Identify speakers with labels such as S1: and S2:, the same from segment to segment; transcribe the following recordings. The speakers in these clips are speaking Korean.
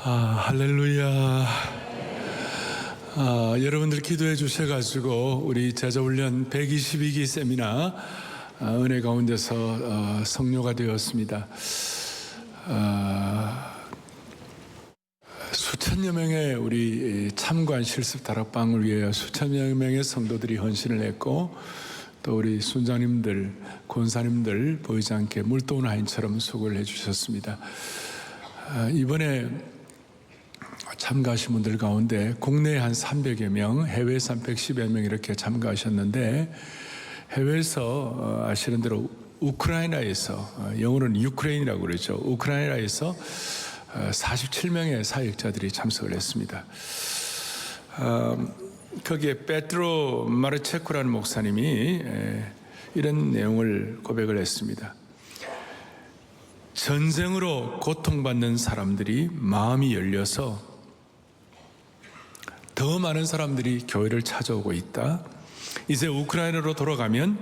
S1: 할렐루야. 여러분들 기도해 주셔가지고 우리 제자훈련 122기 세미나 은혜 가운데서 성료가 되었습니다. 수천여 명의 우리 참관 실습 다락방을 위하여 수천여 명의 성도들이 헌신을 했고, 또 우리 순장님들, 권사님들 보이지 않게 물도운 하인처럼 수고를 해주셨습니다. 이번에 참가하신 분들 가운데 국내에 한 300여 명, 해외에서 한 110여 명 이렇게 참가하셨는데, 해외에서 아시는 대로 우크라이나에서, 영어로는 유크레인이라고 그러죠. 우크라이나에서 47명의 사역자들이 참석을 했습니다. 거기에 베트로 마르체코라는 목사님이 이런 내용을 고백을 했습니다. 전쟁으로 고통받는 사람들이 마음이 열려서 더 많은 사람들이 교회를 찾아오고 있다. 이제 우크라이나로 돌아가면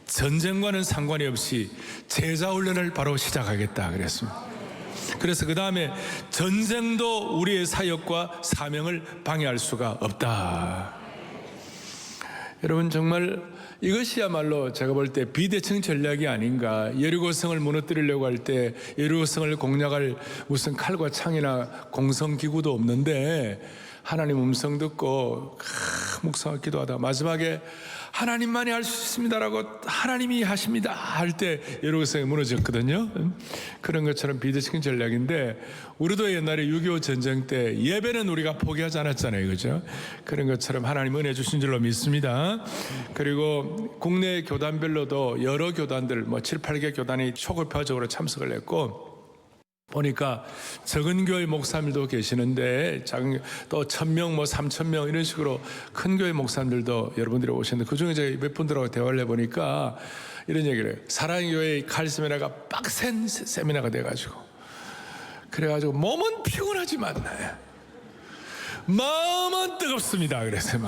S1: 전쟁과는 상관이 없이 제자훈련을 바로 시작하겠다 그랬습니다. 그래서 그 다음에 전쟁도 우리의 사역과 사명을 방해할 수가 없다. 여러분, 정말 이것이야말로 제가 볼 때 비대칭 전략이 아닌가. 여리고성을 무너뜨리려고 할 때 여리고성을 공략할 무슨 칼과 창이나 공성기구도 없는데 하나님 음성 듣고 묵상하고 기도하다 마지막에 하나님만이 할 수 있습니다라고 하나님이 하십니다 할 때 여리고성이 무너졌거든요. 그런 것처럼 비대칭 전략인데, 우리도 옛날에 6.25 전쟁 때 예배는 우리가 포기하지 않았잖아요, 그죠? 그런 것처럼 하나님 은혜 주신 줄로 믿습니다. 그리고 국내 교단별로도 여러 교단들 7, 8개 교단이 초급파적으로 참석을 했고, 보니까 적은 교회 목사님들도 계시는데 또 1,000명, 3,000명 이런 식으로 큰 교회 목사님들도 여러분들이 오셨는데, 그중에 제가 몇 분들하고 대화를 해보니까 이런 얘기를 해요. 사랑의 교회 칼 세미나가 빡센 세미나가 돼가지고, 그래가지고 몸은 피곤하지만 마음은 뜨겁습니다. 그래서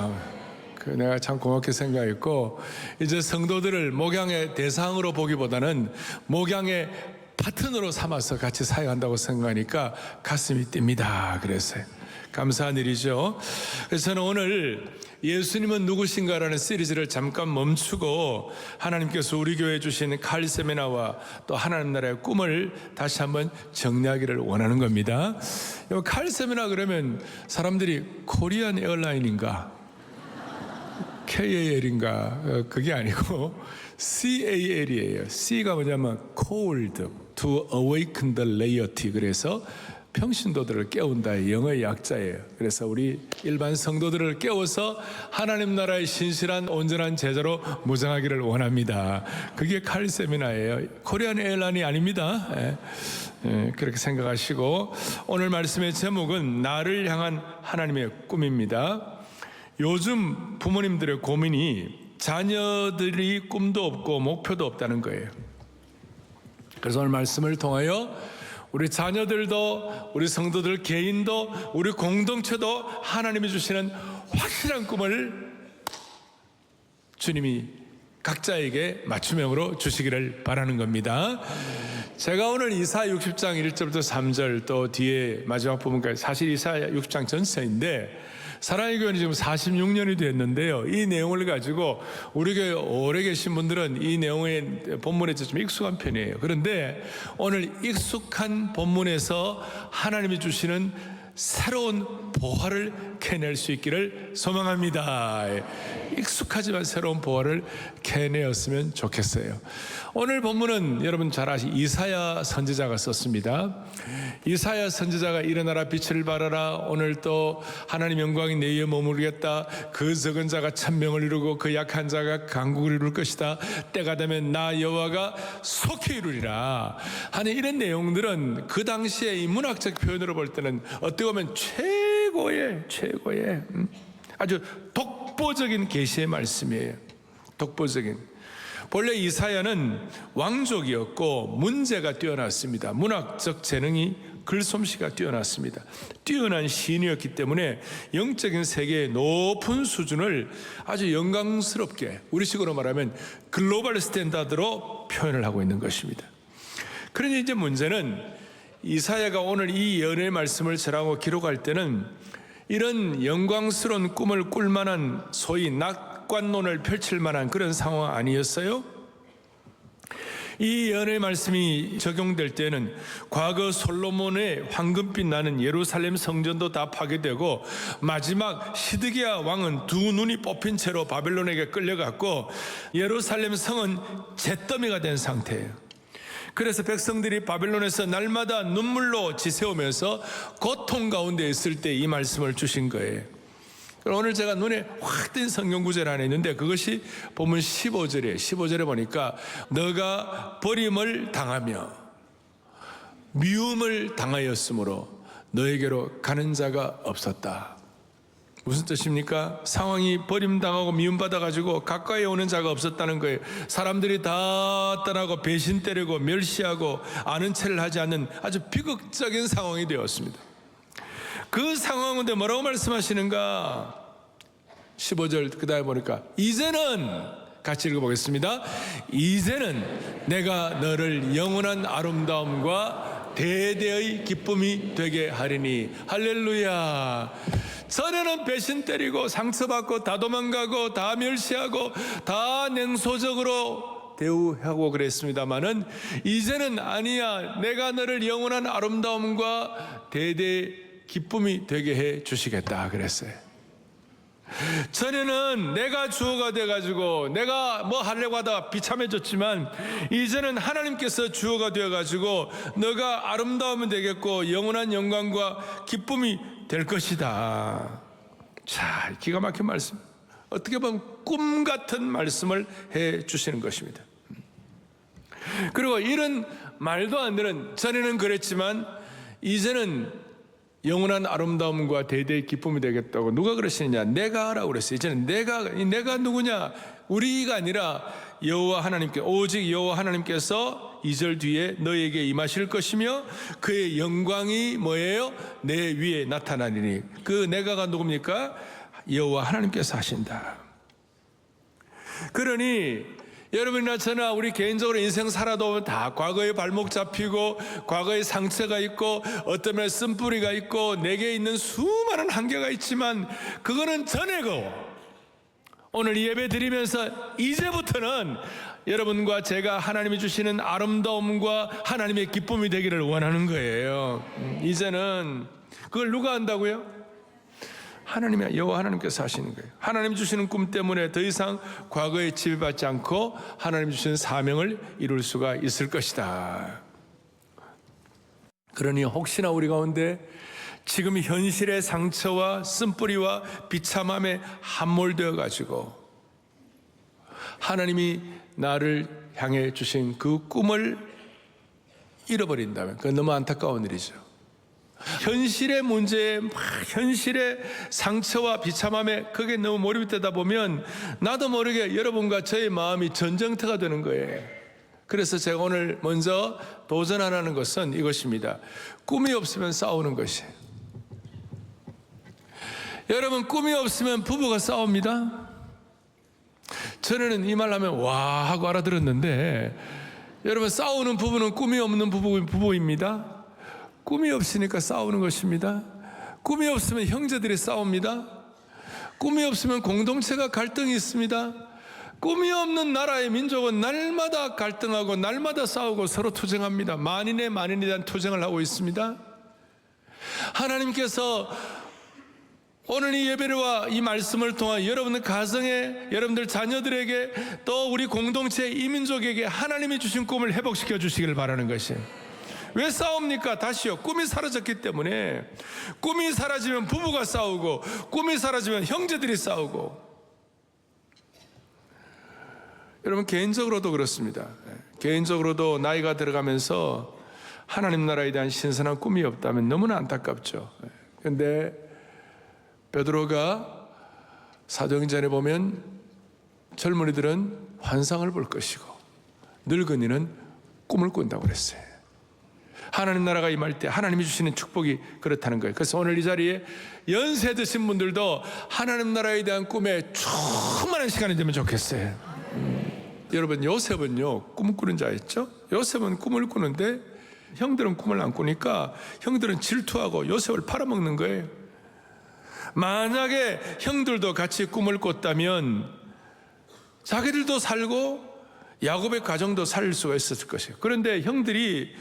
S1: 내가 참 고맙게 생각했고, 이제 성도들을 목양의 대상으로 보기보다는 목양의 파트너로 삼아서 같이 사역한다고 생각하니까 가슴이 뜁니다. 그래서 감사한 일이죠. 그래서 저는 오늘 예수님은 누구신가라는 시리즈를 잠깐 멈추고 하나님께서 우리 교회에 주신 칼 세미나와 또 하나님 나라의 꿈을 다시 한번 정리하기를 원하는 겁니다. 칼 세미나 그러면 사람들이 코리안 에어라인인가 KAL인가, 그게 아니고 CAL이에요. C가 뭐냐면 Called to Awaken the Laity. 그래서 평신도들을 깨운다의 영어의 약자예요. 그래서 우리 일반 성도들을 깨워서 하나님 나라의 신실한 온전한 제자로 무장하기를 원합니다. 그게 칼 세미나예요. 코리안 에어라인이 아닙니다. 그렇게 생각하시고, 오늘 말씀의 제목은 나를 향한 하나님의 꿈입니다. 요즘 부모님들의 고민이 자녀들이 꿈도 없고 목표도 없다는 거예요. 그래서 오늘 말씀을 통하여 우리 자녀들도, 우리 성도들 개인도, 우리 공동체도 하나님이 주시는 확실한 꿈을 주님이 각자에게 맞춤형으로 주시기를 바라는 겁니다. 제가 오늘 이사야 60장 1절부터 3절 또 뒤에 마지막 부분까지, 사실 이사야 60장 전체인데 사랑의 교회는 지금 46년이 됐는데요. 이 내용을 가지고 우리 교회 오래 계신 분들은 이 내용의 본문에 좀 익숙한 편이에요. 그런데 오늘 익숙한 본문에서 하나님이 주시는 새로운 보화를 캐낼 수 있기를 소망합니다. 익숙하지만 새로운 보화를 캐내었으면 좋겠어요. 오늘 본문은 여러분 잘 아시는 이사야 선지자가 썼습니다. 이사야 선지자가 일어나라 빛을 발하라, 오늘 또 하나님 영광이 내 위에 머무르겠다, 그 적은 자가 천명을 이루고 그 약한 자가 강국을 이룰 것이다, 때가 되면 나 여호와가 속히 이루리라 하는 이런 내용들은 그 당시에 이 문학적 표현으로 볼 때는 어떻게 보면 최고의 아주 독보적인 계시의 말씀이에요. 독보적인. 본래 이사야는 왕족이었고 문제가 뛰어났습니다. 문학적 재능이, 글솜씨가 뛰어났습니다. 뛰어난 시인이었기 때문에 영적인 세계의 높은 수준을 아주 영광스럽게, 우리식으로 말하면 글로벌 스탠다드로 표현을 하고 있는 것입니다. 그런데 이제 문제는 이사야가 오늘 이 예언의 말씀을 전하고 기록할 때는 이런 영광스러운 꿈을 꿀 만한 소위 낙관론을 펼칠 만한 그런 상황 아니었어요? 이 예언의 말씀이 적용될 때는 과거 솔로몬의 황금빛 나는 예루살렘 성전도 다 파괴되고 마지막 시드기야 왕은 두 눈이 뽑힌 채로 바벨론에게 끌려갔고 예루살렘 성은 잿더미가 된 상태예요. 그래서 백성들이 바벨론에서 날마다 눈물로 지새우면서 고통 가운데 있을 때 이 말씀을 주신 거예요. 오늘 제가 눈에 확 띈 성경 구절 안에 있는데 그것이 본문 15절이에요. 15절에 보니까 너가 버림을 당하며 미움을 당하였으므로 너에게로 가는 자가 없었다. 무슨 뜻입니까? 상황이 버림당하고 미움받아가지고 가까이 오는 자가 없었다는 거예요. 사람들이 다 떠나고 배신 때리고 멸시하고 아는 체를 하지 않는 아주 비극적인 상황이 되었습니다. 그 상황 가운데 뭐라고 말씀하시는가? 15절 그 다음에 보니까 이제는 같이 읽어보겠습니다. 이제는 내가 너를 영원한 아름다움과 대대의 기쁨이 되게 하리니. 할렐루야. 전에는 배신 때리고 상처받고 다 도망가고 다 멸시하고 다 냉소적으로 대우하고 그랬습니다마는 이제는 아니야. 내가 너를 영원한 아름다움과 대대 기쁨이 되게 해 주시겠다 그랬어요. 전에는 내가 주어가 돼가지고 내가 뭐 하려고 하다가 비참해졌지만 이제는 하나님께서 주어가 되어가지고 너가 아름다우면 되겠고 영원한 영광과 기쁨이 될 것이다. 자, 기가 막힌 말씀. 어떻게 보면 꿈 같은 말씀을 해 주시는 것입니다. 그리고 이런 말도 안 되는, 전에는 그랬지만 이제는 영원한 아름다움과 대대의 기쁨이 되겠다고 누가 그러시느냐? 내가 하라고 그랬어요. 이제는 내가 누구냐? 우리가 아니라 여호와 하나님께, 오직 여호와 하나님께서 2절 뒤에 너에게 임하실 것이며 그의 영광이 뭐예요? 내 위에 나타나리니. 그 내가가 누굽니까? 여호와 하나님께서 하신다. 그러니 여러분이나 저나 우리 개인적으로 인생 살아도 다 과거에 발목 잡히고 과거에 상처가 있고 어떤 면에 쓴뿌리가 있고 내게 있는 수많은 한계가 있지만 그거는 전에고 오늘 예배 드리면서 이제부터는 여러분과 제가 하나님이 주시는 아름다움과 하나님의 기쁨이 되기를 원하는 거예요. 이제는 그걸 누가 한다고요? 하나님의 여호와 하나님께서 하시는 거예요. 하나님 주시는 꿈 때문에 더 이상 과거에 지배받지 않고 하나님 주시는 사명을 이룰 수가 있을 것이다. 그러니 혹시나 우리 가운데 지금 현실의 상처와 쓴뿌리와 비참함에 함몰되어 가지고 하나님이 나를 향해 주신 그 꿈을 잃어버린다면 그건 너무 안타까운 일이죠. 현실의 문제에 현실의 상처와 비참함에 그게 너무 몰입이 되다 보면 나도 모르게 여러분과 저의 마음이 전쟁터가 되는 거예요. 그래서 제가 오늘 먼저 도전하라는 것은 이것입니다. 꿈이 없으면 싸우는 것이에요. 여러분, 꿈이 없으면 부부가 싸웁니다. 전에는 이 말 하면 와 하고 알아들었는데 여러분, 싸우는 부부는 꿈이 없는 부부입니다. 꿈이 없으니까 싸우는 것입니다. 꿈이 없으면 형제들이 싸웁니다. 꿈이 없으면 공동체가 갈등이 있습니다. 꿈이 없는 나라의 민족은 날마다 갈등하고 날마다 싸우고 서로 투쟁합니다. 만인에 대한 투쟁을 하고 있습니다. 하나님께서 오늘 이 예배와 이 말씀을 통한 여러분의 가정에, 여러분들 자녀들에게 또 우리 공동체 이민족에게 하나님이 주신 꿈을 회복시켜 주시길 바라는 것이에요. 왜 싸웁니까? 다시요. 꿈이 사라졌기 때문에. 꿈이 사라지면 부부가 싸우고 꿈이 사라지면 형제들이 싸우고. 여러분, 개인적으로도 그렇습니다. 개인적으로도 나이가 들어가면서 하나님 나라에 대한 신선한 꿈이 없다면 너무나 안타깝죠. 그런데 베드로가 사도행전에 보면 젊은이들은 환상을 볼 것이고 늙은이는 꿈을 꾼다고 그랬어요. 하나님 나라가 임할 때 하나님이 주시는 축복이 그렇다는 거예요. 그래서 오늘 이 자리에 연세 드신 분들도 하나님 나라에 대한 꿈에 충만한 시간이 되면 좋겠어요. 여러분, 요셉은요 꿈을 꾸는 자였죠. 요셉은 꿈을 꾸는데 형들은 꿈을 안 꾸니까 형들은 질투하고 요셉을 팔아먹는 거예요. 만약에 형들도 같이 꿈을 꿨다면 자기들도 살고 야곱의 가정도 살 수가 있었을 것이에요. 그런데 형들이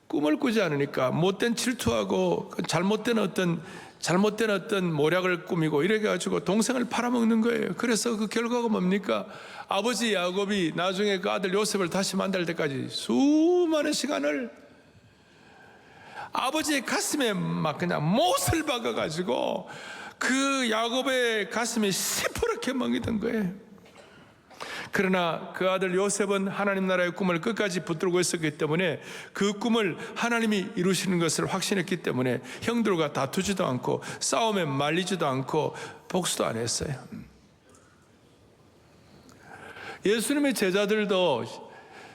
S1: 꿈을 꾸지 않으니까 못된 질투하고 잘못된 어떤 모략을 꾸미고 이래가지고 동생을 팔아먹는 거예요. 그래서 그 결과가 뭡니까? 아버지 야곱이 나중에 그 아들 요셉을 다시 만날 때까지 수많은 시간을 아버지의 가슴에 막 그냥 못을 박아가지고 그 야곱의 가슴이 시퍼렇게 멍이던 거예요. 그러나 그 아들 요셉은 하나님 나라의 꿈을 끝까지 붙들고 있었기 때문에 그 꿈을 하나님이 이루시는 것을 확신했기 때문에 형들과 다투지도 않고 싸움에 말리지도 않고 복수도 안 했어요. 예수님의 제자들도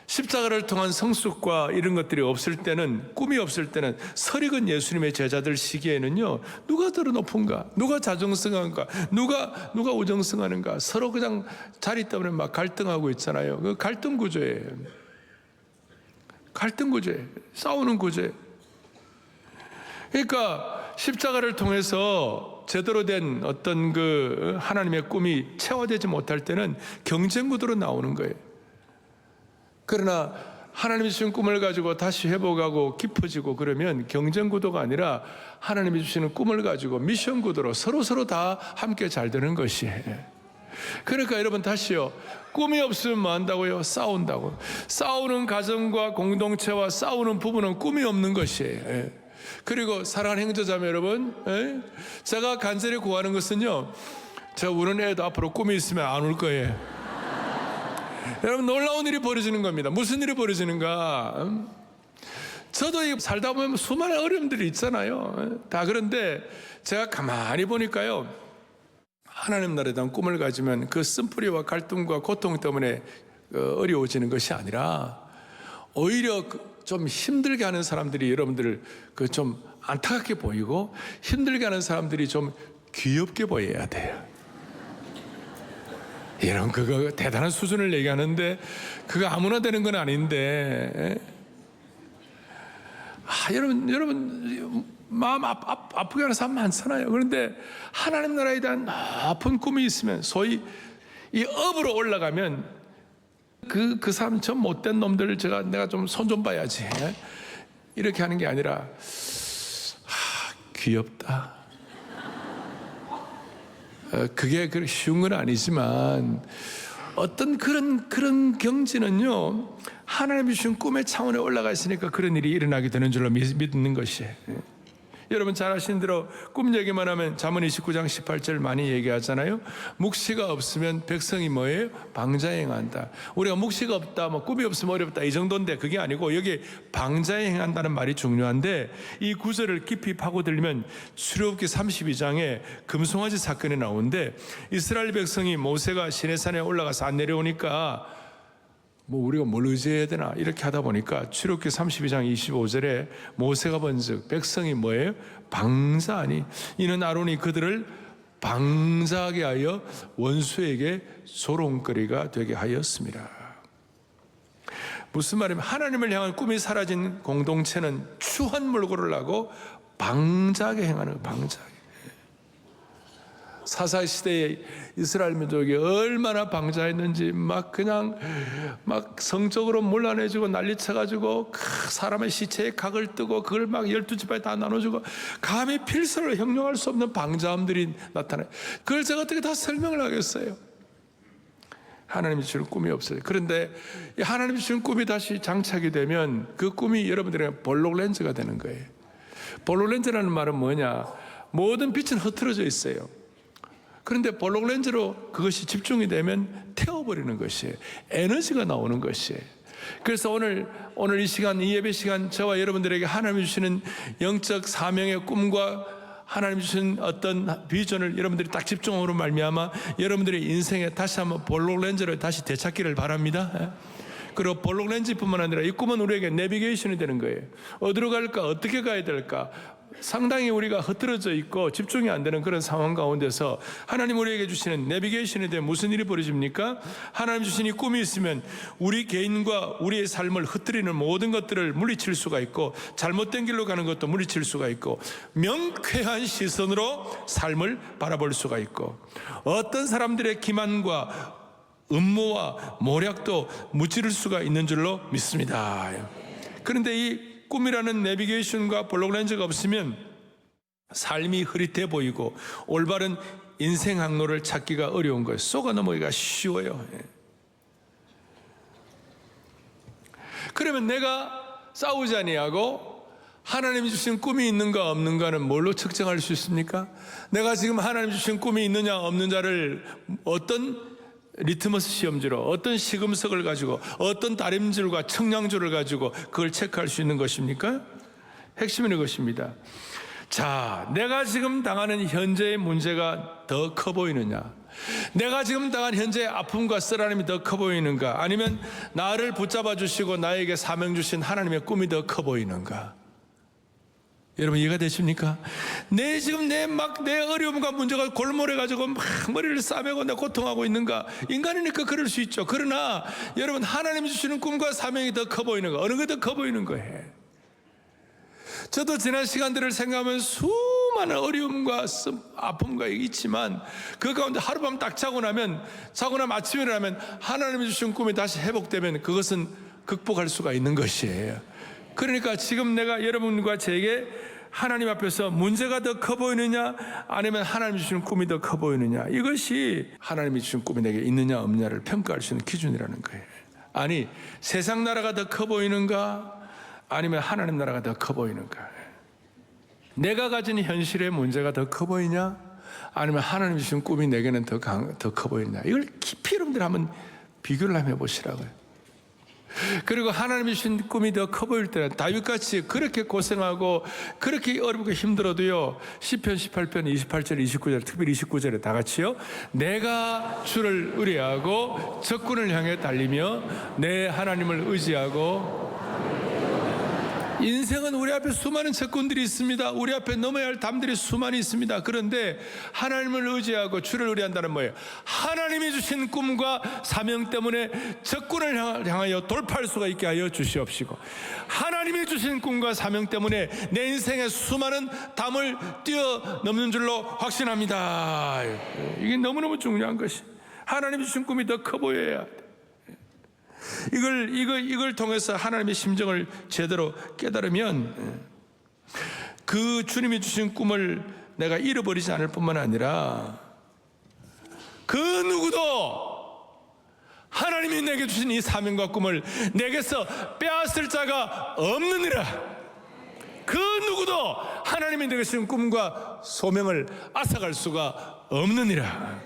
S1: 십자가를 통한 성숙과 이런 것들이 없을 때는, 꿈이 없을 때는, 설익은 예수님의 제자들 시기에는요, 누가 더 높은가, 누가 자정승한가, 누가 우정승하는가, 서로 그냥 자리 때문에 막 갈등하고 있잖아요. 그 갈등 구조예요. 싸우는 구조예요. 그러니까 십자가를 통해서 제대로 된 어떤 그 하나님의 꿈이 체화되지 못할 때는 경쟁 구도로 나오는 거예요. 그러나 하나님이 주신 꿈을 가지고 다시 회복하고 깊어지고 그러면 경쟁 구도가 아니라 하나님이 주시는 꿈을 가지고 미션 구도로 서로 다 함께 잘 되는 것이에요. 그러니까 여러분 다시요, 꿈이 없으면 뭐 한다고요? 싸운다고. 싸우는 가정과 공동체와 싸우는 부부는 꿈이 없는 것이에요. 그리고 사랑하는 형제자매 여러분, 제가 간절히 구하는 것은요, 저 우는 애도 앞으로 꿈이 있으면 안 울 거예요. 여러분, 놀라운 일이 벌어지는 겁니다. 무슨 일이 벌어지는가? 저도 살다 보면 수많은 어려움들이 있잖아요. 다 그런데 제가 가만히 보니까요, 하나님 나라에 대한 꿈을 가지면 그 쓴뿌리와 갈등과 고통 때문에 어려워지는 것이 아니라 오히려 좀 힘들게 하는 사람들이 여러분들을 좀 안타깝게 보이고 힘들게 하는 사람들이 좀 귀엽게 보여야 돼요. 여러분, 그거 대단한 수준을 얘기하는데 그거 아무나 되는 건 아닌데, 여러분 마음 아프게 하는 사람 많잖아요. 그런데 하나님 나라에 대한 높은 꿈이 있으면, 소위 이 업으로 올라가면 그 사람 저 못된 놈들을 내가 좀 손 좀 봐야지, 이렇게 하는 게 아니라 귀엽다. 그게 그렇게 쉬운 건 아니지만 어떤 그런 경지는요, 하나님이 주신 꿈의 차원에 올라가 있으니까 그런 일이 일어나게 되는 줄로 믿는 것이에요. 여러분 잘 아시는 대로 꿈 얘기만 하면 잠언 29장 18절 많이 얘기하잖아요. 묵시가 없으면 백성이 뭐예요? 방자행한다. 우리가 묵시가 없다, 뭐 꿈이 없으면 어렵다, 이 정도인데 그게 아니고 여기 방자행한다는 말이 중요한데, 이 구절을 깊이 파고들면 출애굽기 32장에 금송아지 사건이 나오는데, 이스라엘 백성이 모세가 시내산에 올라가서 안 내려오니까 뭐 우리가 뭘 의지해야 되나 이렇게 하다 보니까 출애굽기 32장 25절에 모세가 본즉 백성이 뭐예요? 방자하니 이는 아론이 그들을 방자하게 하여 원수에게 조롱거리가 되게 하였습니다. 무슨 말이냐면 하나님을 향한 꿈이 사라진 공동체는 추한 몰골을 하고 방자하게 행하는 거예요. 방자하게. 사사의 시대에 이스라엘 민족이 얼마나 방자했는지 막 성적으로 몰라내주고 난리쳐가지고 사람의 시체에 각을 뜨고 그걸 막 12지파에 다 나눠주고 감히 필서를 형용할 수 없는 방자함들이 나타나요. 그걸 제가 어떻게 다 설명을 하겠어요? 하나님이 주는 꿈이 없어요. 그런데 하나님이 주는 꿈이 다시 장착이 되면 그 꿈이 여러분들의 볼록 렌즈가 되는 거예요. 볼록 렌즈라는 말은 뭐냐? 모든 빛은 흐트러져 있어요. 그런데 볼록 렌즈로 그것이 집중이 되면 태워버리는 것이에요. 에너지가 나오는 것이에요. 그래서 오늘 이 시간, 이 예배 시간, 저와 여러분들에게 하나님이 주시는 영적 사명의 꿈과 하나님이 주신 어떤 비전을 여러분들이 딱 집중함으로 말미암아 여러분들의 인생에 다시 한번 볼록 렌즈를 다시 되찾기를 바랍니다. 그리고 볼록 렌즈뿐만 아니라 이 꿈은 우리에게 내비게이션이 되는 거예요. 어디로 갈까? 어떻게 가야 될까? 상당히 우리가 흐트러져 있고 집중이 안 되는 그런 상황 가운데서 하나님 우리에게 주시는 내비게이션에 대해 무슨 일이 벌어집니까? 하나님 주신 이 꿈이 있으면 우리 개인과 우리의 삶을 흐트리는 모든 것들을 물리칠 수가 있고, 잘못된 길로 가는 것도 물리칠 수가 있고, 명쾌한 시선으로 삶을 바라볼 수가 있고, 어떤 사람들의 기만과 음모와 모략도 무찌를 수가 있는 줄로 믿습니다. 그런데 이 꿈이라는 내비게이션과 블록렌즈가 없으면 삶이 흐릿해 보이고 올바른 인생 항로를 찾기가 어려운 거예요. 쏘가 넘어가기가 쉬워요. 그러면 내가 싸우지 아니하고 하나님이 주신 꿈이 있는가 없는가는 뭘로 측정할 수 있습니까? 내가 지금 하나님 주신 꿈이 있느냐 없느냐를 어떤 리트머스 시험지로, 어떤 시금석을 가지고, 어떤 다림줄과 청량줄을 가지고 그걸 체크할 수 있는 것입니까? 핵심은 이것입니다. 자, 내가 지금 당하는 현재의 문제가 더 커 보이느냐, 내가 지금 당한 현재의 아픔과 쓰라림이 더 커 보이는가, 아니면 나를 붙잡아 주시고 나에게 사명 주신 하나님의 꿈이 더 커 보이는가? 여러분 이해가 되십니까? 지금 내 어려움과 문제가 골몰해가지고 막 머리를 싸매고 내 고통하고 있는가? 인간이니까 그럴 수 있죠. 그러나 여러분, 하나님이 주시는 꿈과 사명이 더 커 보이는가? 어느 게 더 커 보이는 거예요? 저도 지난 시간들을 생각하면 수많은 어려움과 아픔과 있지만 그 가운데 하룻밤 딱 자고 나면 아침에 일어나면 하나님이 주신 꿈이 다시 회복되면 그것은 극복할 수가 있는 것이에요. 그러니까 지금 내가 여러분과 제게 하나님 앞에서 문제가 더 커 보이느냐, 아니면 하나님이 주시는 꿈이 더 커 보이느냐, 이것이 하나님이 주신 꿈이 내게 있느냐 없느냐를 평가할 수 있는 기준이라는 거예요. 아니, 세상 나라가 더 커 보이는가, 아니면 하나님 나라가 더 커 보이는가? 내가 가진 현실의 문제가 더 커 보이냐, 아니면 하나님이 주신 꿈이 내게는 더 커 보이느냐? 이걸 깊이 여러분들 한번 비교를 한번 해보시라고요. 그리고 하나님이 주신 꿈이 더 커 보일 때는 다윗같이 그렇게 고생하고 그렇게 어렵고 힘들어도요, 시편 18편 28절 29절, 특별히 29절에 다 같이요, 내가 주를 의뢰하고 적군을 향해 달리며 내 하나님을 의지하고. 인생은 우리 앞에 수많은 적군들이 있습니다. 우리 앞에 넘어야 할 담들이 수많이 있습니다. 그런데 하나님을 의지하고 주를 의뢰한다는 뭐예요? 하나님이 주신 꿈과 사명 때문에 적군을 향하여 돌파할 수가 있게 하여 주시옵시고, 하나님이 주신 꿈과 사명 때문에 내 인생의 수많은 담을 뛰어넘는 줄로 확신합니다. 이게 너무너무 중요한 것이, 하나님이 주신 꿈이 더 커 보여야 돼. 이걸 통해서 하나님의 심정을 제대로 깨달으면 그 주님이 주신 꿈을 내가 잃어버리지 않을 뿐만 아니라 그 누구도 하나님이 내게 주신 이 사명과 꿈을 내게서 빼앗을 자가 없느니라. 그 누구도 하나님이 내게 주신 꿈과 소명을 앗아갈 수가 없느니라.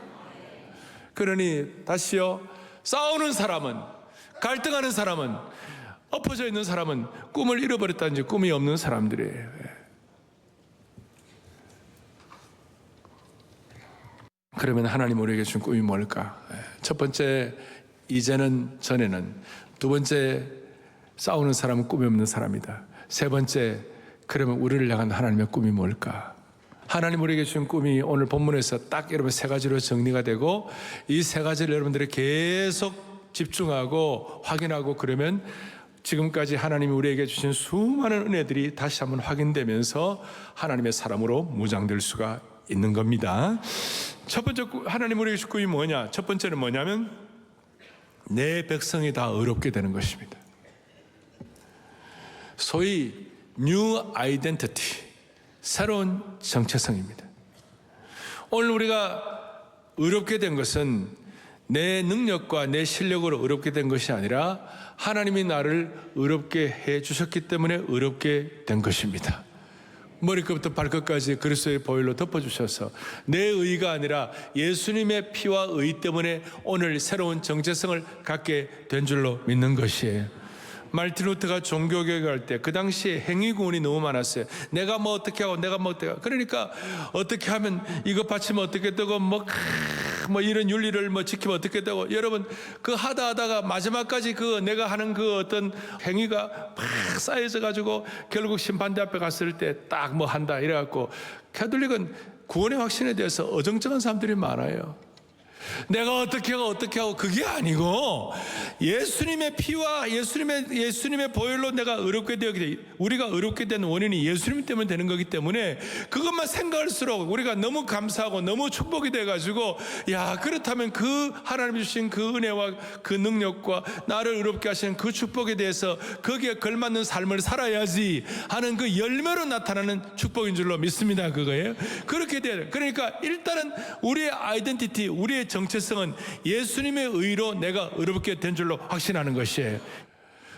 S1: 그러니 다시요, 싸우는 사람은, 갈등하는 사람은, 엎어져 있는 사람은 꿈을 잃어버렸다든지 꿈이 없는 사람들이에요. 그러면 하나님 우리에게 준 꿈이 뭘까? 첫 번째, 이제는 전에는. 두 번째, 싸우는 사람은 꿈이 없는 사람이다. 세 번째, 그러면 우리를 향한 하나님의 꿈이 뭘까? 하나님 우리에게 준 꿈이 오늘 본문에서 딱 여러분 세 가지로 정리가 되고, 이 세 가지를 여러분들이 계속 집중하고 확인하고 그러면 지금까지 하나님이 우리에게 주신 수많은 은혜들이 다시 한번 확인되면서 하나님의 사람으로 무장될 수가 있는 겁니다. 첫 번째, 하나님 우리에게 주신 꿈이 뭐냐? 첫 번째는 뭐냐면 내 백성이 다 의롭게 되는 것입니다. 소위 뉴 아이덴티티, 새로운 정체성입니다. 오늘 우리가 의롭게 된 것은 내 능력과 내 실력으로 의롭게 된 것이 아니라 하나님이 나를 의롭게 해 주셨기 때문에 의롭게 된 것입니다. 머리끝부터 발끝까지 그리스도의 보혈로 덮어주셔서 내 의가 아니라 예수님의 피와 의 때문에 오늘 새로운 정체성을 갖게 된 줄로 믿는 것이에요. 말틴 루터가 종교개혁을 할 때 그 당시에 행위구원이 너무 많았어요. 내가 뭐 어떻게 하고 내가 뭐 어떻게 하고, 그러니까 어떻게 하면 이것 바치면 어떻게 되고 뭐 뭐 이런 윤리를 뭐 지키면 어떻게 되고, 여러분 그 하다가 마지막까지 그 내가 하는 그 어떤 행위가 막 쌓여져 가지고 결국 심판대 앞에 갔을 때 딱 뭐 한다 이래갖고, 가톨릭은 구원의 확신에 대해서 어정쩡한 사람들이 많아요. 내가 어떻게 하고 그게 아니고, 예수님의 피와 예수님의 보혈로 내가 의롭게 되었기 때문에, 우리가 의롭게 된 원인이 예수님 때문에 되는 거기 때문에 그것만 생각할수록 우리가 너무 감사하고 너무 축복이 돼가지고, 야, 그렇다면 그 하나님이 주신 그 은혜와 그 능력과 나를 의롭게 하시는 그 축복에 대해서 거기에 걸맞는 삶을 살아야지 하는 그 열매로 나타나는 축복인 줄로 믿습니다. 그거예요. 그렇게 돼요. 그러니까 일단은 우리의 아이덴티티, 우리의 정체성은 예수님의 의로 내가 의롭게 된 줄로 확신하는 것이에요.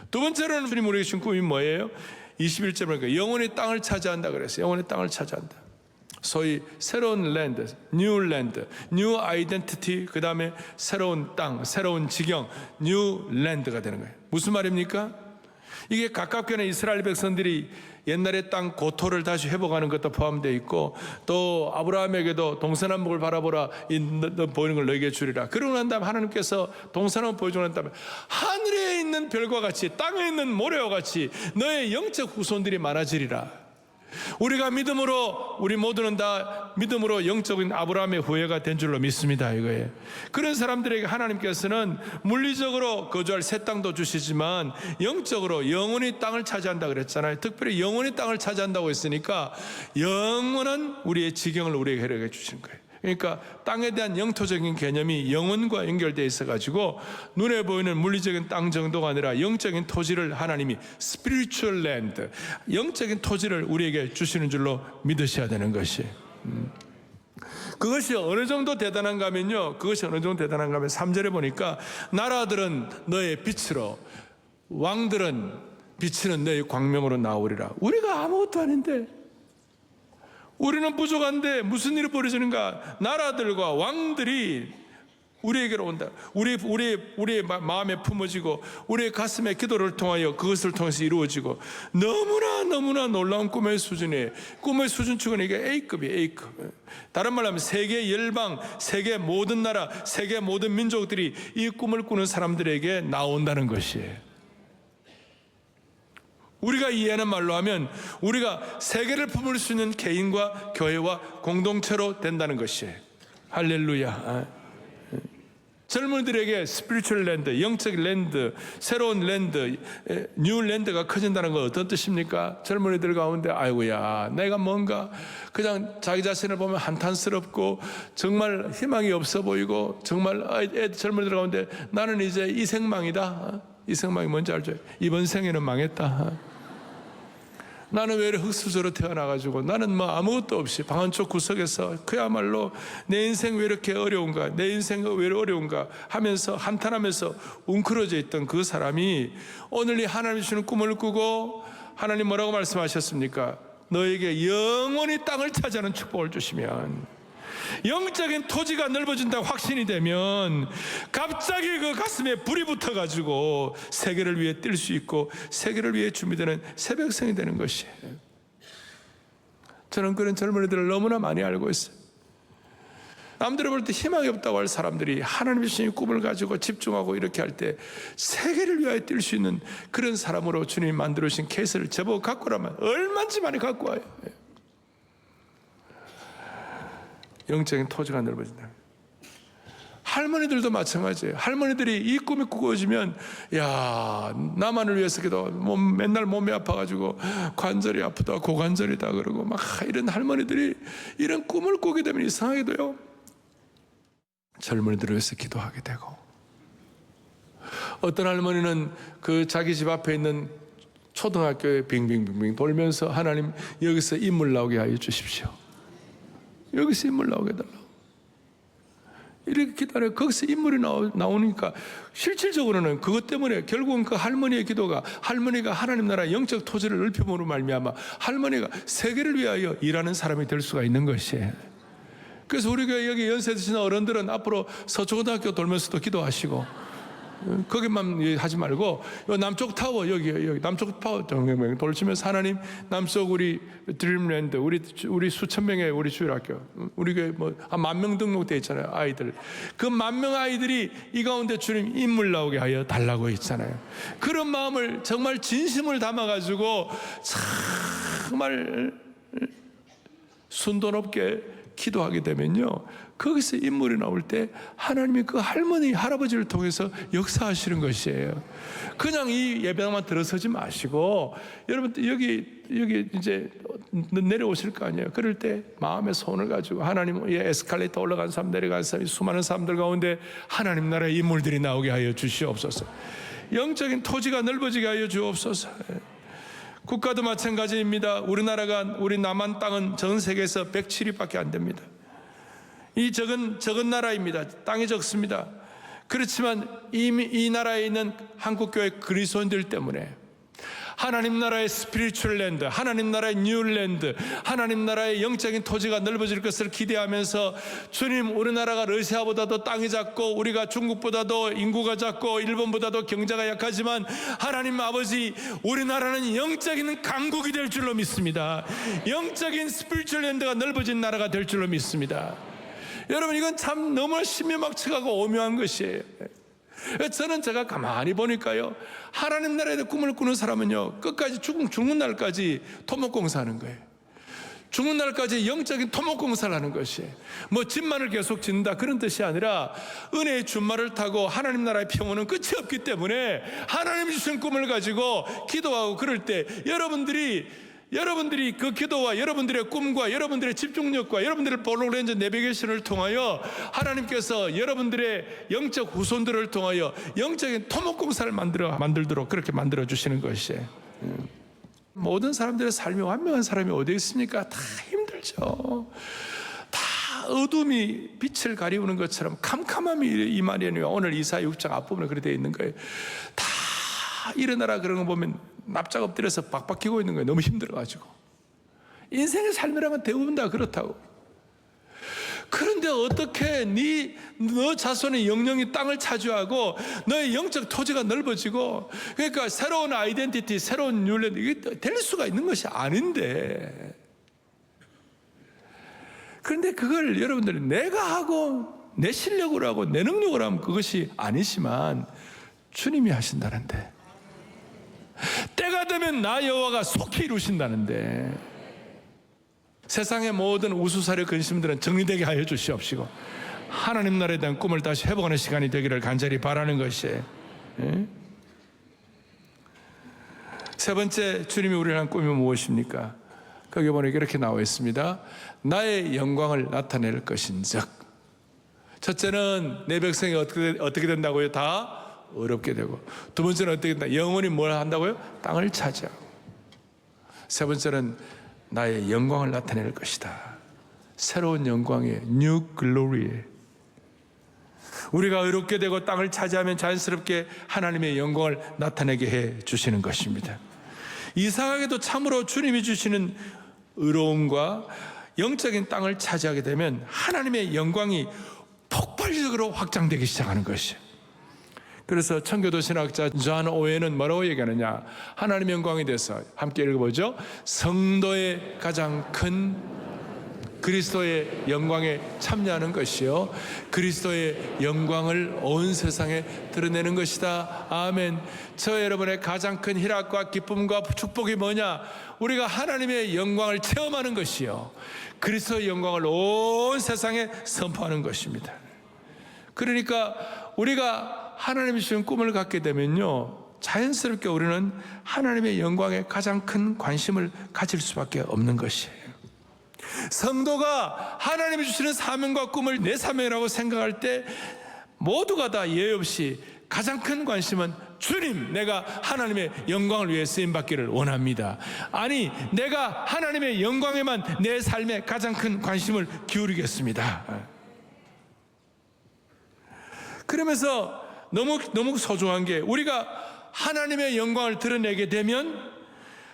S1: 두 번째로는 주님 우리에게 주신 꿈이 뭐예요? 21절 보니까 영원의 땅을 차지한다 그랬어요. 영원의 땅을 차지한다. 소위 새로운 랜드, 뉴 랜드, 뉴 아이덴티티, 그 다음에 새로운 땅, 새로운 지경, 뉴 랜드가 되는 거예요. 무슨 말입니까? 이게 가깝게는 이스라엘 백성들이 옛날의 땅 고토를 다시 회복하는 것도 포함되어 있고, 또 아브라함에게도 동서남북을 바라보라, 너 보이는 걸 너에게 주리라. 그러고 난 다음에 하나님께서 동서남북 보여주고 난 다음에 하늘에 있는 별과 같이 땅에 있는 모래와 같이 너의 영적 후손들이 많아지리라. 우리가 믿음으로, 우리 모두는 다 믿음으로 영적인 아브라함의 후예가 된 줄로 믿습니다. 이거예요. 그런 사람들에게 하나님께서는 물리적으로 거주할 새 땅도 주시지만 영적으로 영원히 땅을 차지한다 그랬잖아요. 특별히 영원히 땅을 차지한다고 했으니까 영원한 우리의 지경을 우리에게 허락해 주신 거예요. 그러니까 땅에 대한 영토적인 개념이 영혼과 연결되어 있어가지고 눈에 보이는 물리적인 땅 정도가 아니라 영적인 토지를 하나님이 spiritual land, 영적인 토지를 우리에게 주시는 줄로 믿으셔야 되는 것이에요. 그것이 어느 정도 대단한가 하면요, 그것이 어느 정도 대단한가 하면 3절에 보니까 나라들은 너의 빛으로, 왕들은 비치는 너의 광명으로 나오리라. 우리가 아무것도 아닌데, 우리는 부족한데 무슨 일이 벌어지는가? 나라들과 왕들이 우리에게로 온다. 우리의 마음에 품어지고 우리의 가슴에 기도를 통하여 그것을 통해서 이루어지고, 너무나 놀라운 꿈의 수준이에요. 꿈의 수준축은 이게 A급이에요. A급. 다른 말로 하면 세계 열방, 세계 모든 나라, 세계 모든 민족들이 이 꿈을 꾸는 사람들에게 나온다는 것이에요. 우리가 이해하는 말로 하면 우리가 세계를 품을 수 있는 개인과 교회와 공동체로 된다는 것이에요. 할렐루야. 젊은이들에게 스피리추얼 랜드, 영적 랜드, 새로운 랜드, 뉴 랜드가 커진다는 건 어떤 뜻입니까? 젊은이들 가운데 아이고야, 내가 뭔가 그냥 자기 자신을 보면 한탄스럽고 정말 희망이 없어 보이고, 정말 젊은이들 가운데 나는 이제 이생망이다. 이생망이 뭔지 알죠? 이번 생에는 망했다. 나는 왜 이렇게 흙수저로 태어나가지고 나는 뭐 아무것도 없이 방 한쪽 구석에서 그야말로 내 인생 왜 이렇게 어려운가, 내 인생은 왜 이렇게 어려운가 하면서 한탄하면서 웅크러져 있던 그 사람이 오늘 이 하나님이 주는 꿈을 꾸고, 하나님 뭐라고 말씀하셨습니까? 너에게 영원히 땅을 차지하는 축복을 주시면, 영적인 토지가 넓어진다고 확신이 되면 갑자기 그 가슴에 불이 붙어가지고 세계를 위해 뛸 수 있고 세계를 위해 준비되는 새벽성이 되는 것이에요. 저는 그런 젊은이들을 너무나 많이 알고 있어요. 남들을 볼 때 희망이 없다고 할 사람들이 하나님의 주신 꿈을 가지고 집중하고 이렇게 할 때 세계를 위하여 뛸 수 있는 그런 사람으로 주님이 만들어주신 케이스를 제법 갖고 오라면 얼마든지 많이 갖고 와요. 영적인 토지가 넓어진다. 할머니들도 마찬가지예요. 할머니들이 이 꿈이 꾸어지면, 야, 나만을 위해서 기도, 맨날 몸이 아파가지고 관절이 아프다, 고관절이다 그러고 막 이런 할머니들이 이런 꿈을 꾸게 되면 이상하게도요, 젊은이들을 위해서 기도하게 되고, 어떤 할머니는 그 자기 집 앞에 있는 초등학교에 빙빙빙빙 돌면서 하나님 여기서 인물 나오게 하여 주십시오. 여기서 인물 나오게 해달라고. 이렇게 기다려요. 거기서 인물이 나오니까 실질적으로는 그것 때문에 결국은 그 할머니의 기도가, 할머니가 하나님 나라 영적 토지를 넓힘으로 말미암아 할머니가 세계를 위하여 일하는 사람이 될 수가 있는 것이에요. 그래서 우리가 여기 연세 드신 어른들은 앞으로 서초고등학교 돌면서도 기도하시고, 거기만 하지 말고 요 남쪽 타워 여기 남쪽 타워 동행명 돌치면서 하나님 남쪽 우리 드림랜드 우리 수천 명의 우리 주일학교 우리 교회 뭐한 10,000명 등록돼 있잖아요. 아이들 그 10,000명 아이들이 이 가운데 주님 인물 나오게 하여 달라고 했잖아요. 그런 마음을 정말 진심을 담아가지고 정말 순도 높게 기도하게 되면요, 거기서 인물이 나올 때 하나님이 그 할머니 할아버지를 통해서 역사하시는 것이에요. 그냥 이 예배당만 들어서지 마시고 여러분 여기 이제 내려오실 거 아니에요. 그럴 때 마음의 손을 가지고 하나님, 에스컬레이터 올라간 사람 내려간 사람 수많은 사람들 가운데 하나님 나라의 인물들이 나오게 하여 주시옵소서. 영적인 토지가 넓어지게 하여 주옵소서. 국가도 마찬가지입니다. 우리 남한 땅은 전 세계에서 107위밖에 안 됩니다. 이 적은 나라입니다. 땅이 적습니다. 그렇지만 이 나라에 있는 한국교회 그리스도인들 때문에 하나님 나라의 스피리추얼 랜드, 하나님 나라의 뉴랜드, 하나님 나라의 영적인 토지가 넓어질 것을 기대하면서 주님, 우리나라가 러시아보다도 땅이 작고 우리가 중국보다도 인구가 작고 일본보다도 경제가 약하지만 하나님 아버지, 우리나라는 영적인 강국이 될 줄로 믿습니다. 영적인 스피리추얼 랜드가 넓어진 나라가 될 줄로 믿습니다. 여러분, 이건 참 너무 신묘막측하고 오묘한 것이에요. 저는 제가 가만히 보니까요, 하나님 나라의 꿈을 꾸는 사람은요, 끝까지 죽는 날까지 토목공사하는 거예요. 죽는 날까지 영적인 토목공사를 하는 것이에요. 뭐 집만을 계속 짓는다 그런 뜻이 아니라 은혜의 준말을 타고 하나님 나라의 평온은 끝이 없기 때문에 하나님이 주신 꿈을 가지고 기도하고 그럴 때 여러분들이 그 기도와 여러분들의 꿈과 여러분들의 집중력과 여러분들의 볼로렌즈 내비게이션을 통하여 하나님께서 여러분들의 영적 후손들을 통하여 영적인 토목공사를 만들도록 그렇게 만들어 주시는 것이에요. 모든 사람들의 삶이 완벽한 사람이 어디 있습니까? 다 힘들죠. 다 어둠이 빛을 가리우는 것처럼 캄캄함이 임하려니와 오늘 이사야 6장 앞부분에 그렇게 되어 있는 거예요. 다 일어나라 그런 거 보면 납작 엎드려서 박박 기고 있는 거예요. 너무 힘들어가지고. 인생의 삶이라면 대부분 다 그렇다고. 그런데 어떻게 너 자손의 영령이 땅을 차지하고 너의 영적 토지가 넓어지고, 그러니까 새로운 아이덴티티, 새로운 뉴랜드, 이게 될 수가 있는 것이 아닌데, 그런데 그걸 여러분들이 내가 하고 내 실력으로 하고 내 능력으로 하면 그것이 아니지만 주님이 하신다는데, 때가 되면 나 여호와가 속히 이루신다는데, 세상의 모든 우수사려 근심들은 정리되게 하여 주시옵시고 하나님 나라에 대한 꿈을 다시 회복하는 시간이 되기를 간절히 바라는 것이에요. 세 번째, 주님이 우리를 한 꿈이 무엇입니까? 거기 보니까 이렇게 나와 있습니다. 나의 영광을 나타낼 것인즉. 첫째는 내 백성이 어떻게 된다고요? 다 어렵게 되고, 두 번째는 어떻게 된다? 영원히 뭘 한다고요? 땅을 차지하고. 세 번째는 나의 영광을 나타낼 것이다. 새로운 영광의 뉴 글로리에 우리가 의롭게 되고 땅을 차지하면 자연스럽게 하나님의 영광을 나타내게 해 주시는 것입니다. 이상하게도 참으로 주님이 주시는 의로움과 영적인 땅을 차지하게 되면 하나님의 영광이 폭발적으로 확장되기 시작하는 것이에요. 그래서 청교도 신학자 존 오웬은 뭐라고 얘기하느냐, 하나님의 영광에 대해서 함께 읽어보죠. 성도의 가장 큰 그리스도의 영광에 참여하는 것이요, 그리스도의 영광을 온 세상에 드러내는 것이다. 아멘. 저 여러분의 가장 큰 희락과 기쁨과 축복이 뭐냐? 우리가 하나님의 영광을 체험하는 것이요, 그리스도의 영광을 온 세상에 선포하는 것입니다. 그러니까 우리가 하나님이 주신 꿈을 갖게 되면요, 자연스럽게 우리는 하나님의 영광에 가장 큰 관심을 가질 수밖에 없는 것이에요. 성도가 하나님이 주시는 사명과 꿈을 내 사명이라고 생각할 때 모두가 다 예외 없이 가장 큰 관심은 주님, 내가 하나님의 영광을 위해 쓰임받기를 원합니다. 아니, 내가 하나님의 영광에만 내 삶에 가장 큰 관심을 기울이겠습니다. 그러면서 너무 소중한 게, 우리가 하나님의 영광을 드러내게 되면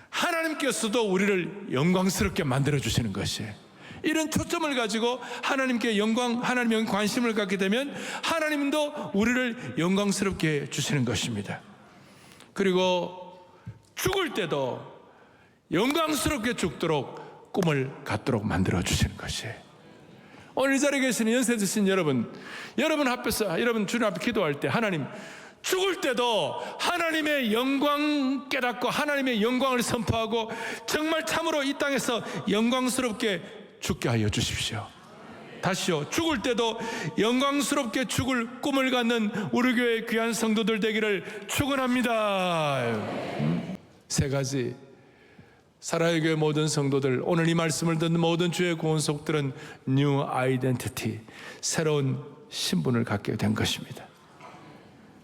S1: 하나님께서도 우리를 영광스럽게 만들어 주시는 것이에요. 이런 초점을 가지고 하나님께 하나님의 관심을 갖게 되면 하나님도 우리를 영광스럽게 해주시는 것입니다. 그리고 죽을 때도 영광스럽게 죽도록 꿈을 갖도록 만들어 주시는 것이에요. 오늘 이 자리에 계시는 연세 드신 여러분 앞에서, 여러분 주님 앞에 기도할 때 하나님, 죽을 때도 하나님의 영광 깨닫고 하나님의 영광을 선포하고 정말 참으로 이 땅에서 영광스럽게 죽게 하여 주십시오. 다시요, 죽을 때도 영광스럽게 죽을 꿈을 갖는 우리 교회 귀한 성도들 되기를 축원합니다. 세 가지, 사랑의 교회 모든 성도들, 오늘 이 말씀을 듣는 모든 주의 구원속들은 뉴 아이덴티티, 새로운 신분을 갖게 된 것입니다.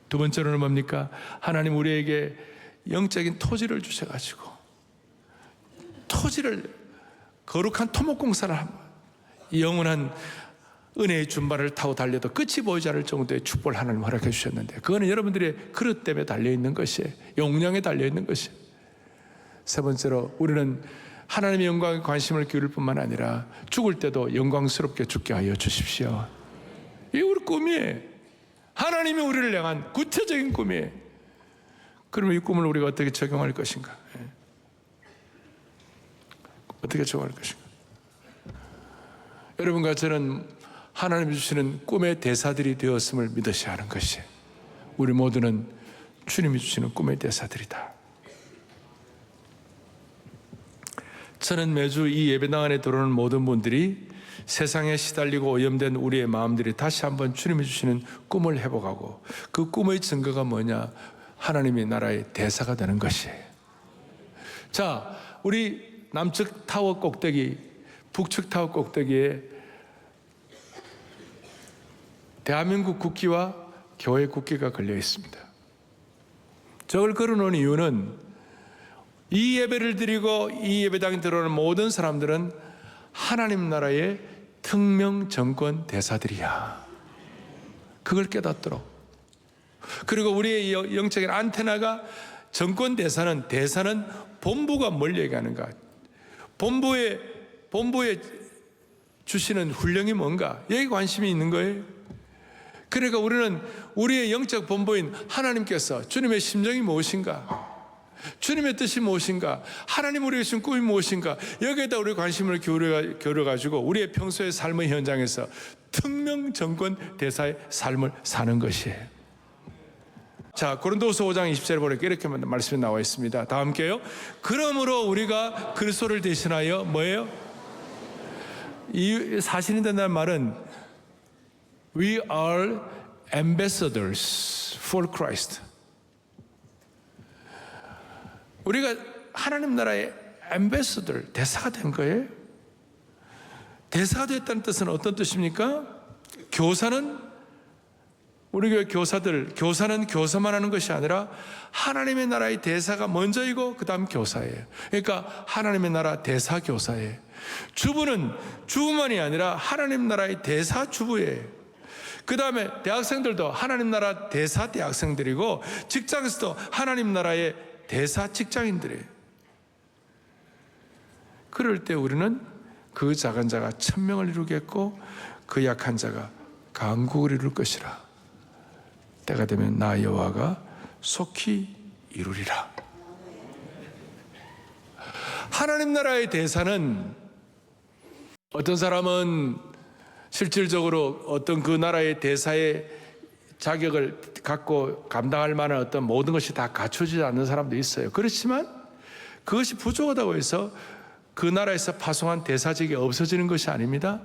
S1: 두 번째로는 뭡니까? 하나님 우리에게 영적인 토지를 주셔가지고 토지를, 거룩한 토목공사를 합니다. 영원한 은혜의 준발을 타고 달려도 끝이 보이지 않을 정도의 축복을 하나님 허락해 주셨는데, 그거는 여러분들의 그릇 때문에 달려있는 것이에요. 용량에 달려있는 것이에요. 세 번째로, 우리는 하나님의 영광에 관심을 기울일 뿐만 아니라 죽을 때도 영광스럽게 죽게 하여 주십시오. 이게 우리 꿈이에요. 하나님이 우리를 향한 구체적인 꿈이에요. 그러면 이 꿈을 우리가 어떻게 적용할 것인가? 어떻게 적용할 것인가? 여러분과 저는 하나님이 주시는 꿈의 대사들이 되었음을 믿으셔야 하는 것이에요. 우리 모두는 주님이 주시는 꿈의 대사들이다. 저는 매주 이 예배당 안에 들어오는 모든 분들이 세상에 시달리고 오염된 우리의 마음들이 다시 한번 주님이 주시는 꿈을 회복하고, 그 꿈의 증거가 뭐냐? 하나님의 나라의 대사가 되는 것이에요. 자, 우리 남측 타워 꼭대기, 북측 타워 꼭대기에 대한민국 국기와 교회 국기가 걸려 있습니다. 저걸 걸어놓은 이유는 이 예배를 드리고 이 예배당에 들어오는 모든 사람들은 하나님 나라의 특명 정권 대사들이야. 그걸 깨닫도록. 그리고 우리의 영적인 안테나가, 정권 대사는 본부가 뭘 얘기하는가, 본부에 주시는 훈령이 뭔가, 여기 관심이 있는 거예요. 그러니까 우리는 우리의 영적 본부인 하나님께서 주님의 심정이 무엇인가, 주님의 뜻이 무엇인가, 하나님 우리에게 주신 꿈이 무엇인가, 여기에다 우리 관심을 기울여가지고 우리의 평소의 삶의 현장에서 특명 정권 대사의 삶을 사는 것이에요. 자, 고린도후서 5장 20절에 보니까 이렇게 말씀이 나와 있습니다. 다 함께요. 그러므로 우리가 그리스도를 대신하여 뭐예요? 이 사실이 된다는 말은 We are ambassadors for Christ. 우리가 하나님 나라의 앰베서더, 대사가 된 거예요. 대사가 됐다는 뜻은 어떤 뜻입니까? 교사는, 우리 교회 교사는 교사만 하는 것이 아니라 하나님의 나라의 대사가 먼저이고 그 다음 교사예요. 그러니까 하나님의 나라 대사 교사예요. 주부는 주부만이 아니라 하나님 나라의 대사 주부예요. 그 다음에 대학생들도 하나님 나라 대사 대학생들이고, 직장에서도 하나님 나라의 대사 직장인들이에요. 그럴 때 우리는 그 작은 자가 천명을 이루겠고 그 약한 자가 강국을 이룰 것이라. 때가 되면 나 여호와가 속히 이루리라. 하나님 나라의 대사는, 어떤 사람은 실질적으로 어떤 그 나라의 대사의 자격을 갖고 감당할 만한 어떤 모든 것이 다 갖춰지지 않는 사람도 있어요. 그렇지만 그것이 부족하다고 해서 그 나라에서 파송한 대사직이 없어지는 것이 아닙니다.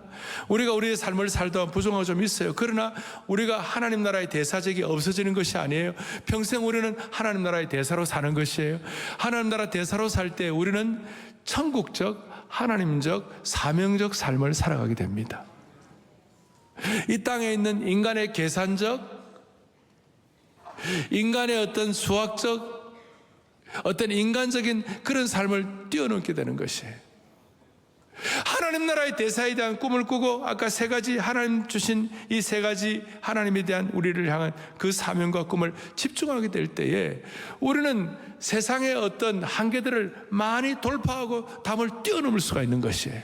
S1: 우리가 우리의 삶을 살다 부족한 좀 있어요. 그러나 우리가 하나님 나라의 대사직이 없어지는 것이 아니에요. 평생 우리는 하나님 나라의 대사로 사는 것이에요. 하나님 나라 대사로 살 때 우리는 천국적, 하나님적, 사명적 삶을 살아가게 됩니다. 이 땅에 있는 인간의 계산적, 인간의 어떤 수학적, 어떤 인간적인 그런 삶을 뛰어넘게 되는 것이에요. 하나님 나라의 대사에 대한 꿈을 꾸고, 아까 세 가지 하나님 주신 이 세 가지 하나님에 대한 우리를 향한 그 사명과 꿈을 집중하게 될 때에 우리는 세상의 어떤 한계들을 많이 돌파하고 담을 뛰어넘을 수가 있는 것이에요.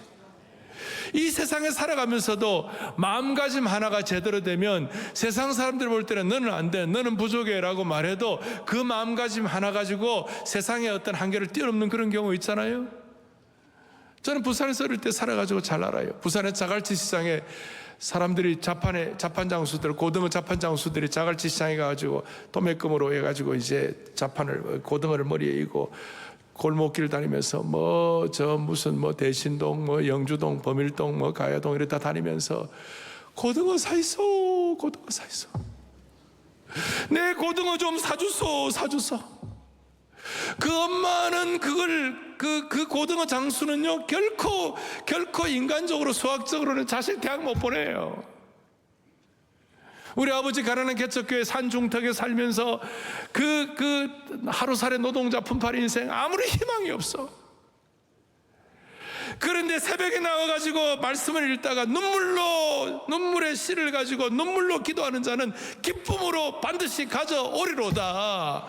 S1: 이 세상에 살아가면서도 마음가짐 하나가 제대로 되면 세상 사람들 볼 때는 너는 안 돼, 너는 부족해 라고 말해도 그 마음가짐 하나 가지고 세상의 어떤 한계를 뛰어넘는 그런 경우 있잖아요. 저는 부산에서 어릴 때 살아가지고 잘 알아요. 부산의 자갈치 시장에 사람들이 자판 장수들, 고등어 자판 장수들이 자갈치 시장에 가가지고 도매금으로 해가지고 이제 고등어를 머리에 이고 골목길 다니면서 무슨 대신동, 영주동, 범일동, 가야동 이랬다 다니면서 고등어 사있어, 고등어 사있어. 내 고등어 좀 사주소. 그 엄마는 그 고등어 장수는요, 결코 인간적으로, 수학적으로는 자식 대학 못 보내요. 우리 아버지 가난한 개척교회 산중턱에 살면서 그 하루살이 노동자 품팔 인생 아무리 희망이 없어. 그런데 새벽에 나와가지고 말씀을 읽다가 눈물의 씨를 가지고 눈물로 기도하는 자는 기쁨으로 반드시 가져오리로다.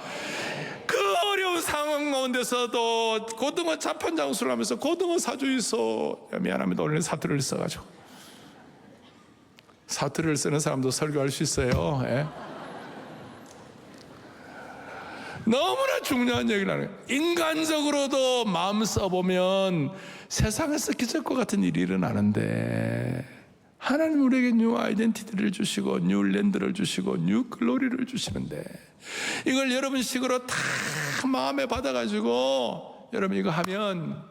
S1: 그 어려운 상황 가운데서도 고등어 자판 장수를 하면서 고등어 사주이소. 미안합니다. 오늘 사투리를 써가지고. 사투리를 쓰는 사람도 설교할 수 있어요. 예? 너무나 중요한 얘기를 하는 거예요. 인간적으로도 마음 써보면 세상에서 기적과 같은 일이 일어나는데 하나님 우리에게 뉴 아이덴티티를 주시고 뉴 랜드를 주시고 뉴 글로리를 주시는데 이걸 여러분 식으로 다 마음에 받아가지고 여러분 이거 하면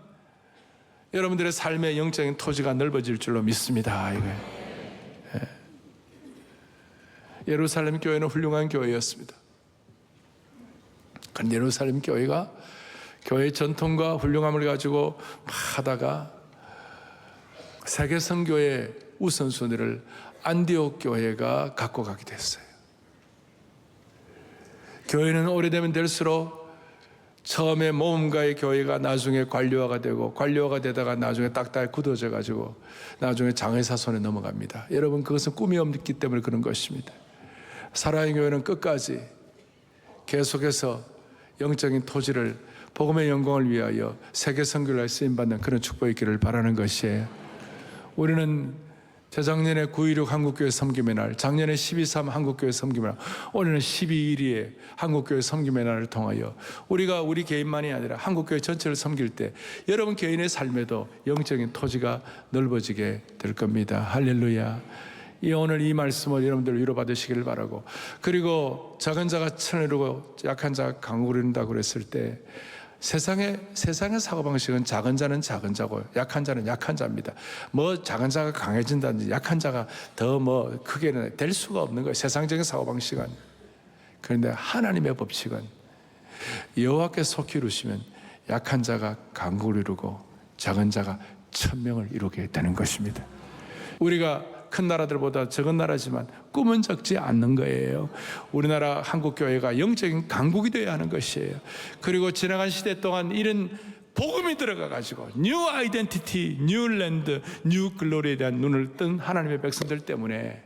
S1: 여러분들의 삶의 영적인 토지가 넓어질 줄로 믿습니다. 이거. 예루살렘 교회는 훌륭한 교회였습니다. 그런데 예루살렘 교회가 교회의 전통과 훌륭함을 가지고 하다가 세계 선교의 우선순위를 안디옥 교회가 갖고 가게 됐어요. 교회는 오래되면 될수록 처음에 모험가의 교회가 나중에 관료화가 되고 관료화가 되다가 나중에 딱딱이 굳어져 가지고 나중에 장의사 손에 넘어갑니다. 여러분 그것은 꿈이 없기 때문에 그런 것입니다. 사랑의 교회는 끝까지 계속해서 영적인 토지를 복음의 영광을 위하여 세계 선교를 쓰임받는 그런 축복이 있기를 바라는 것이에요. 우리는 재작년에 9.16 한국교회 섬김의 날, 작년에 12.3 한국교회 섬김의 날, 올해는 12.12에 한국교회 섬김의 날을 통하여 우리가 우리 개인만이 아니라 한국교회 전체를 섬길 때 여러분 개인의 삶에도 영적인 토지가 넓어지게 될 겁니다. 할렐루야. 오늘 이 말씀을 여러분들 위로받으시기를 바라고, 그리고 작은 자가 천을 이루고 약한 자가 강국을 이룬다고 그랬을 때 세상의 사고방식은 작은 자는 작은 자고 약한 자는 약한 자입니다. 작은 자가 강해진다든지 약한 자가 더 크게는 될 수가 없는 거예요. 세상적인 사고방식은. 그런데 하나님의 법칙은 여호와께 속히 이루시면 약한 자가 강국을 이루고 작은 자가 천명을 이루게 되는 것입니다. 우리가 큰 나라들보다 적은 나라지만 꿈은 적지 않는 거예요. 우리나라 한국교회가 영적인 강국이 되어야 하는 것이에요. 그리고 지나간 시대 동안 이런 복음이 들어가가지고 뉴 아이덴티티, 뉴 랜드, 뉴 글로리에 대한 눈을 뜬 하나님의 백성들 때문에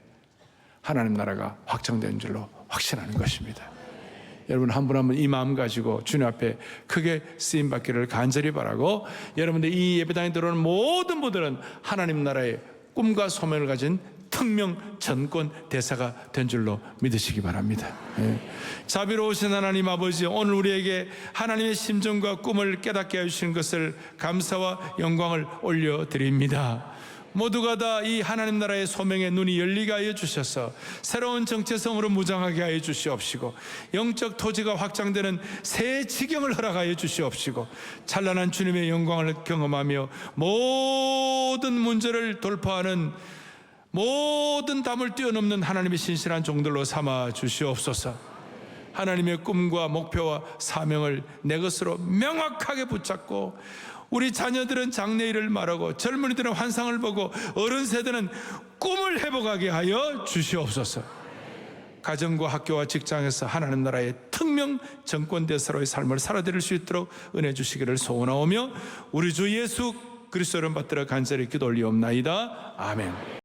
S1: 하나님 나라가 확장된 줄로 확신하는 것입니다. 여러분 한 분 한 분 이 마음 가지고 주님 앞에 크게 쓰임받기를 간절히 바라고, 여러분들 이 예배당에 들어오는 모든 분들은 하나님 나라의 꿈과 소명을 가진 특명 전권 대사가 된 줄로 믿으시기 바랍니다. 자비로우신 하나님 아버지, 오늘 우리에게 하나님의 심정과 꿈을 깨닫게 해주신 것을 감사와 영광을 올려드립니다. 모두가 다 이 하나님 나라의 소명의 눈이 열리게 하여 주셔서 새로운 정체성으로 무장하게 하여 주시옵시고, 영적 토지가 확장되는 새 지경을 허락하여 주시옵시고, 찬란한 주님의 영광을 경험하며 모든 문제를 돌파하는 모든 담을 뛰어넘는 하나님의 신실한 종들로 삼아 주시옵소서. 하나님의 꿈과 목표와 사명을 내 것으로 명확하게 붙잡고, 우리 자녀들은 장래일을 말하고 젊은이들은 환상을 보고 어른 세대는 꿈을 회복하게 하여 주시옵소서. 가정과 학교와 직장에서 하나님 나라의 특명 정권대사로의 삶을 살아드릴 수 있도록 은혜 주시기를 소원하오며 우리 주 예수 그리스도를 받들어 간절히 기도 올리옵나이다. 아멘.